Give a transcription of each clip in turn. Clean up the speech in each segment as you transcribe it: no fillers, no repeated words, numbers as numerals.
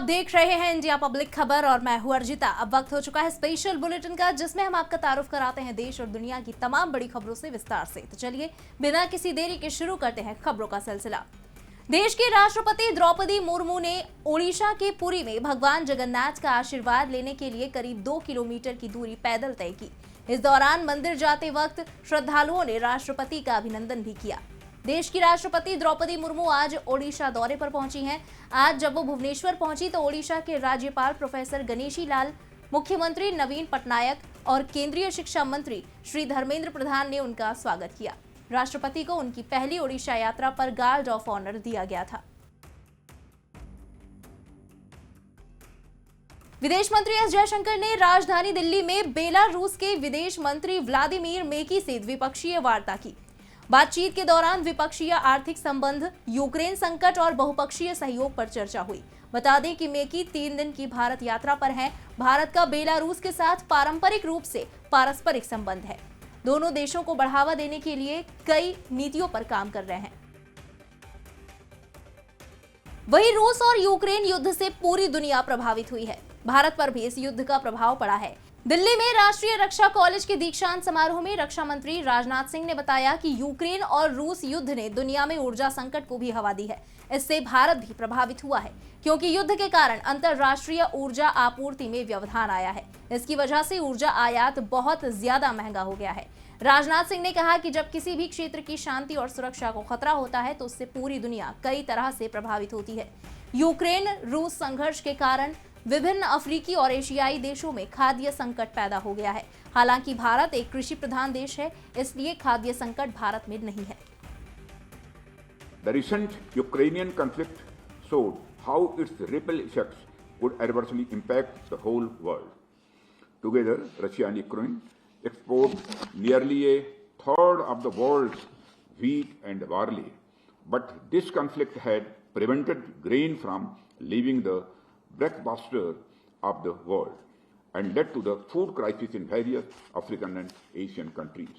देख रहे हैं इंडिया पब्लिक खबर और मैं हूं अर्जिता। अब वक्त हो चुका है स्पेशल बुलेटिन का, जिसमें हम आपका तारुफ कराते हैं देश और दुनिया की तमाम बड़ी खबरों से विस्तार से। तो चलिए बिना किसी देरी के शुरू करते हैं खबरों का सिलसिला। देश की राष्ट्रपति द्रौपदी मुर्मू ने ओडिशा के पुरी में भगवान जगन्नाथ का आशीर्वाद लेने के लिए करीब 2 किलोमीटर की दूरी पैदल तय की। इस दौरान मंदिर जाते वक्त श्रद्धालुओं ने राष्ट्रपति का अभिनंदन भी किया। देश की राष्ट्रपति द्रौपदी मुर्मू आज ओडिशा दौरे पर पहुंची हैं। आज जब वो भुवनेश्वर पहुंची तो ओडिशा के राज्यपाल प्रोफेसर गणेशी लाल, मुख्यमंत्री नवीन पटनायक और केंद्रीय शिक्षा मंत्री श्री धर्मेंद्र प्रधान ने उनका स्वागत किया। राष्ट्रपति को उनकी पहली ओडिशा यात्रा पर गार्ड ऑफ ऑनर दिया गया था। विदेश मंत्री एस जयशंकर ने राजधानी दिल्ली में बेलारूस के विदेश मंत्री व्लादिमीर मेकी से द्विपक्षीय वार्ता की। बातचीत के दौरान द्विपक्षीय आर्थिक संबंध, यूक्रेन संकट और बहुपक्षीय सहयोग पर चर्चा हुई। बता दें कि मेकी 3 दिन की भारत यात्रा पर हैं। भारत का बेलारूस के साथ पारंपरिक रूप से पारस्परिक संबंध है। दोनों देशों को बढ़ावा देने के लिए कई नीतियों पर काम कर रहे हैं। वहीं रूस और यूक्रेन युद्ध से पूरी दुनिया प्रभावित हुई है। भारत पर भी इस युद्ध का प्रभाव पड़ा है। दिल्ली में राष्ट्रीय रक्षा कॉलेज के दीक्षांत समारोह में रक्षा मंत्री राजनाथ सिंह ने बताया कि यूक्रेन और रूस युद्ध ने दुनिया में ऊर्जा संकट को भी हवा दी है। इससे भारत भी प्रभावित हुआ है, क्योंकि युद्ध के कारण अंतर्राष्ट्रीय ऊर्जा आपूर्ति में व्यवधान आया है। इसकी वजह से ऊर्जा आयात बहुत ज्यादा महंगा हो गया है। राजनाथ सिंह ने कहा कि जब किसी भी क्षेत्र की शांति और सुरक्षा को खतरा होता है तो उससे पूरी दुनिया कई तरह से प्रभावित होती है। यूक्रेन रूस संघर्ष के कारण विभिन्न अफ्रीकी और एशियाई देशों में खाद्य संकट पैदा हो गया है। हालांकि भारत एक कृषि प्रधान देश है, इसलिए खाद्य संकट भारत में नहीं है। The recent Ukrainian conflict showed how its ripple effects would adversely impact the whole world. Together, Russia and Ukraine export nearly a third of the world's wheat and barley. But this conflict had prevented grain from leaving the breadbasket of the world and led to the food crisis in various African and Asian countries.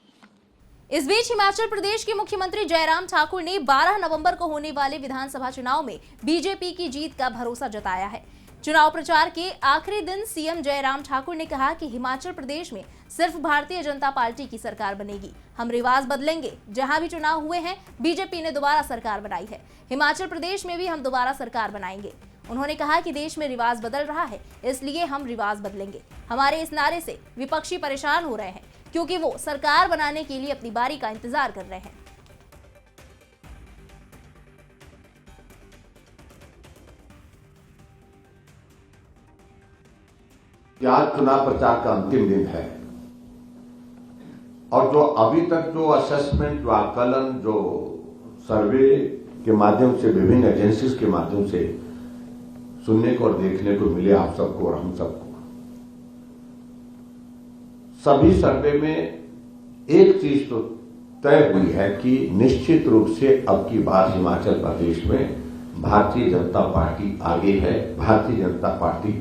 इस बीच हिमाचल प्रदेश के मुख्यमंत्री जयराम ठाकुर ने 12 नवंबर को होने वाले विधानसभा चुनाव में BJP की जीत का भरोसा जताया है। चुनाव प्रचार के आखिरी दिन सीएम जयराम ठाकुर ने कहा कि हिमाचल प्रदेश में सिर्फ भारतीय जनता पार्टी की सरकार बनेगी। हम रिवाज बदलेंगे। जहां भी चुनाव हुए हैं, बीजेपी ने दोबारा सरकार बनाई है। हिमाचल प्रदेश में भी हम दोबारा सरकार बनाएंगे। उन्होंने कहा कि देश में रिवाज बदल रहा है, इसलिए हम रिवाज बदलेंगे। हमारे इस नारे से विपक्षी परेशान हो रहे हैं, क्योंकि वो सरकार बनाने के लिए अपनी बारी का इंतजार कर रहे हैं। आज चुनाव प्रचार का अंतिम दिन है और जो अभी तक जो असेसमेंट, जो आकलन, जो सर्वे के माध्यम से, विभिन्न एजेंसीज के माध्यम से सुनने को और देखने को मिले आप सबको और हम सबको, सभी सर्वे में एक चीज तो तय हुई है कि निश्चित रूप से अब की बार हिमाचल प्रदेश में भारतीय जनता पार्टी आगे है। भारतीय जनता पार्टी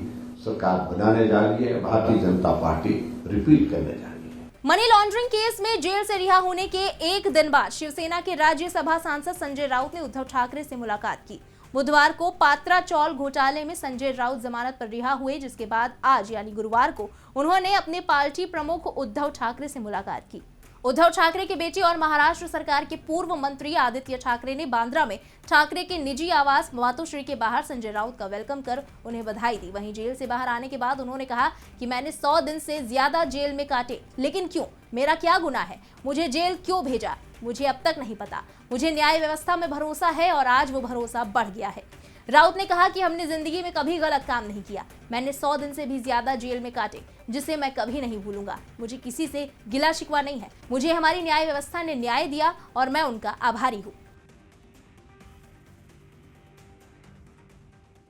सरकार बनाने जा रही है। भारतीय जनता पार्टी रिपीट करने जा रही है। मनी लॉन्ड्रिंग केस में जेल से रिहा होने के एक दिन बाद शिवसेना के राज्यसभा सांसद संजय राउत ने उद्धव ठाकरे से मुलाकात की। बुधवार को पात्रा चौल घोटाले में संजय राउत जमानत पर रिहा हुए, जिसके बाद आज यानी गुरुवार को उन्होंने अपने पार्टी प्रमुख उद्धव ठाकरे से मुलाकात की। उद्धव ठाकरे के बेटे और महाराष्ट्र सरकार के पूर्व मंत्री आदित्य ठाकरे ने बांद्रा में ठाकरे के निजी आवास मातोश्री के बाहर संजय राउत का वेलकम कर उन्हें बधाई दी। वहीं जेल से बाहर आने के बाद उन्होंने कहा कि मैंने 100 दिन से ज्यादा जेल में काटे, लेकिन क्यों? मेरा क्या गुनाह है? मुझे जेल क्यों भेजा? मुझे अब तक नहीं पता। मुझे न्याय व्यवस्था में भरोसा है और आज वो भरोसा बढ़ गया है। राउत ने कहा कि हमने जिंदगी में कभी गलत काम नहीं किया। मैंने 100 दिन से भी ज्यादा जेल में काटे, जिसे मैं कभी नहीं भूलूंगा। मुझे किसी से गिला शिकवा नहीं है। मुझे हमारी न्याय व्यवस्था ने न्याय दिया और मैं उनका आभारी हूँ।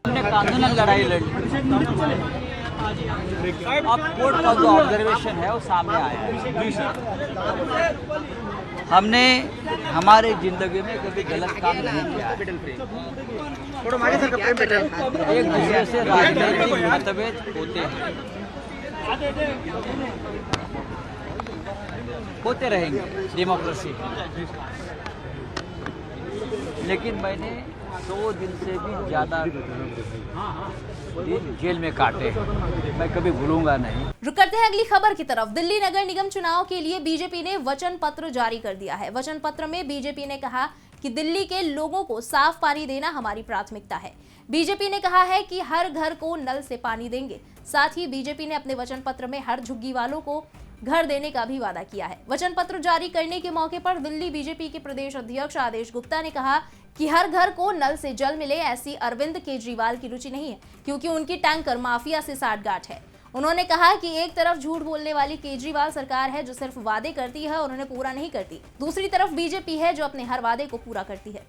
हमने कानूनन लड़ाई लड़ी। अब कोर्ट का जो ऑब्जर्वेशन है वो सामने आया है। हमने हमारे जिंदगी में कभी गलत काम नहीं किया। एक दूसरे से राजनीतिक मतभेद होते हैं, होते रहेंगे, डेमोक्रेसी। लेकिन मैंने 100 दिन से भी ज़्यादा दिन जेल में काटे हैं, मैं कभी भूलूंगा नहीं। रुक करते हैं अगली खबर की तरफ। दिल्ली नगर निगम चुनाव के लिए बीजेपी ने वचन पत्र जारी कर दिया है। वचन पत्र में बीजेपी ने कहा कि दिल्ली के लोगों को साफ पानी देना हमारी प्राथमिकता है। बीजेपी ने कहा है कि हर घर को नल से पानी देंगे। साथ ही बीजेपी ने अपने वचन पत्र में हर झुग्गी वालों को घर देने का भी वादा किया है। वचन पत्र जारी करने के मौके पर दिल्ली बीजेपी के प्रदेश अध्यक्ष आदेश गुप्ता ने कहा कि हर घर को नल से जल मिले, ऐसी अरविंद केजरीवाल की रुचि नहीं है, क्योंकि उनकी टैंकर माफिया से साठगांठ है। उन्होंने कहा कि एक तरफ झूठ बोलने वाली केजरीवाल सरकार है जो सिर्फ वादे करती है और उन्हें पूरा नहीं करती, दूसरी तरफ बीजेपी है जो अपने हर वादे को पूरा करती है।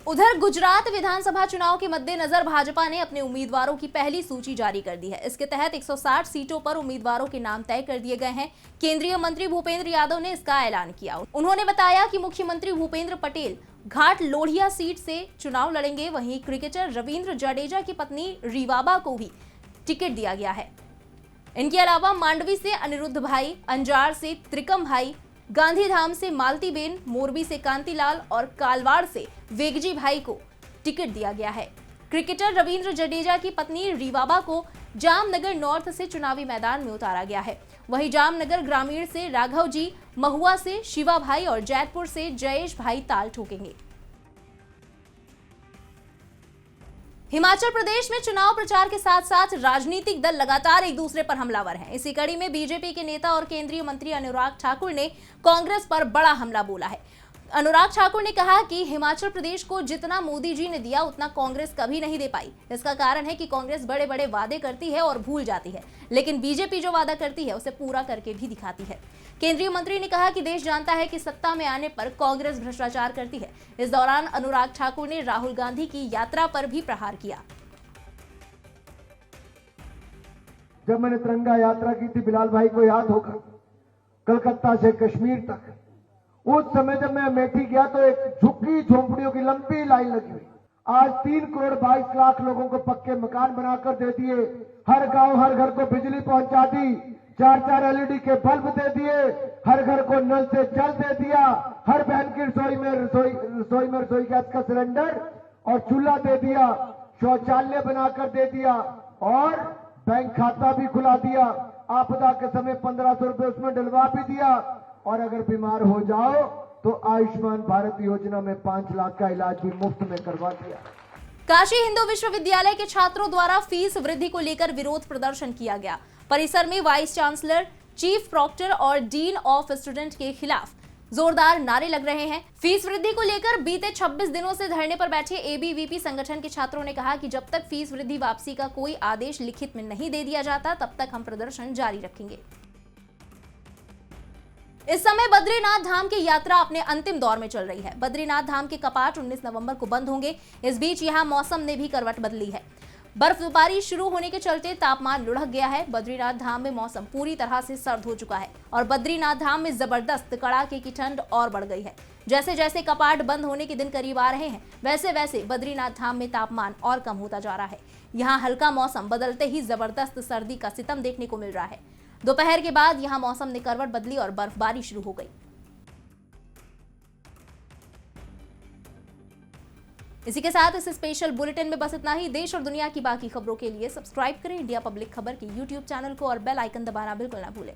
उधर गुजरात विधानसभा चुनाव के मद्देनजर भाजपा ने अपने उम्मीदवारों की पहली सूची जारी कर दी है। इसके तहत 160 सीटों पर उम्मीदवारों के नाम तय कर दिए गए हैं। केंद्रीय मंत्री भूपेंद्र यादव ने इसका ऐलान किया। उन्होंने बताया कि मुख्यमंत्री भूपेंद्र पटेल घाट लोढ़िया सीट से चुनाव लड़ेंगे। वहीं क्रिकेटर रविंद्र जडेजा की पत्नी रीवाबा को भी टिकट दिया गया है। इनके अलावा मांडवी से अनिरुद्ध भाई, अंजार से त्रिकम भाई, गांधीधाम से मालतीबेन, मोरबी से कांतिलाल और कालवाड़ से वेगजी भाई को टिकट दिया गया है। क्रिकेटर रविंद्र जडेजा की पत्नी रीवाबा को जामनगर नॉर्थ से चुनावी मैदान में उतारा गया है। वहीं जामनगर ग्रामीण से राघव जी, महुआ से शिवा भाई और जैतपुर से जयेश भाई ताल ठोकेंगे। हिमाचल प्रदेश में चुनाव प्रचार के साथ साथ राजनीतिक दल लगातार एक दूसरे पर हमलावर हैं। इसी कड़ी में बीजेपी के नेता और केंद्रीय मंत्री अनुराग ठाकुर ने कांग्रेस पर बड़ा हमला बोला है। अनुराग ठाकुर ने कहा कि हिमाचल प्रदेश को जितना मोदी जी ने दिया उतना कांग्रेस कभी नहीं दे पाई। इसका कारण है कि कांग्रेस बड़े बड़े वादे करती है और भूल जाती है, लेकिन बीजेपी जो वादा करती है उसे पूरा करके भी दिखाती है। केंद्रीय मंत्री ने कहा कि देश जानता है कि सत्ता में आने पर कांग्रेस भ्रष्टाचार करती है। इस दौरान अनुराग ठाकुर ने राहुल गांधी की यात्रा पर भी प्रहार किया। जब मैंने तिरंगा यात्रा की थी, बिलाल भाई को याद होगा, कलकत्ता से कश्मीर तक, उस समय जब मैं अमेठी गया तो एक झुग्गी झोंपड़ियों की लंबी लाइन लगी हुई। आज 3 करोड़ 22 लाख लोगों को पक्के मकान बनाकर दे दिए। हर गांव हर घर को बिजली पहुंचा दी। 4-4 LED के बल्ब दे दिए। हर घर को नल से जल दे दिया। हर बहन की रसोई में रसोई गैस का सिलेंडर और चूल्हा दे दिया। शौचालय बनाकर दे दिया और बैंक खाता भी खुला दिया। आपदा के समय 1500 रुपए उसमें डलवा भी दिया। और अगर बीमार हो जाओ तो आयुष्मान भारत योजना में 5 लाख का इलाज भी मुफ्त में करवा दिया। काशी हिंदू विश्वविद्यालय के छात्रों द्वारा फीस वृद्धि को लेकर विरोध प्रदर्शन किया गया। परिसर में वाइस चांसलर, चीफ प्रॉक्टर और डीन ऑफ स्टूडेंट के खिलाफ जोरदार नारे लग रहे हैं। फीस वृद्धि को लेकर बीते 26 दिनों से धरने पर बैठे एबीवीपी संगठन के छात्रों ने कहा कि जब तक फीस वृद्धि वापसी का कोई आदेश लिखित में नहीं दे दिया जाता तब तक हम प्रदर्शन जारी रखेंगे। इस समय बद्रीनाथ धाम की यात्रा अपने अंतिम दौर में चल रही है। बद्रीनाथ धाम के कपाट 19 नवंबर को बंद होंगे। इस बीच यहां मौसम ने भी करवट बदली है। बर्फबारी शुरू होने के चलते तापमान लुढ़क गया है। बद्रीनाथ धाम में मौसम पूरी तरह से सर्द हो चुका है और बद्रीनाथ धाम में जबरदस्त कड़ाके की ठंड और बढ़ गई है। जैसे जैसे कपाट बंद होने के दिन करीब आ रहे हैं, वैसे वैसे बद्रीनाथ धाम में तापमान और कम होता जा रहा है। यहाँ हल्का मौसम बदलते ही जबरदस्त सर्दी का सितम देखने को मिल रहा है। दोपहर के बाद यहां मौसम ने करवट बदली और बर्फबारी शुरू हो गई। इसी के साथ इस स्पेशल बुलेटिन में बस इतना ही। देश और दुनिया की बाकी खबरों के लिए सब्सक्राइब करें इंडिया पब्लिक खबर के YouTube चैनल को और बेल आइकन दबाना बिल्कुल ना भूलें।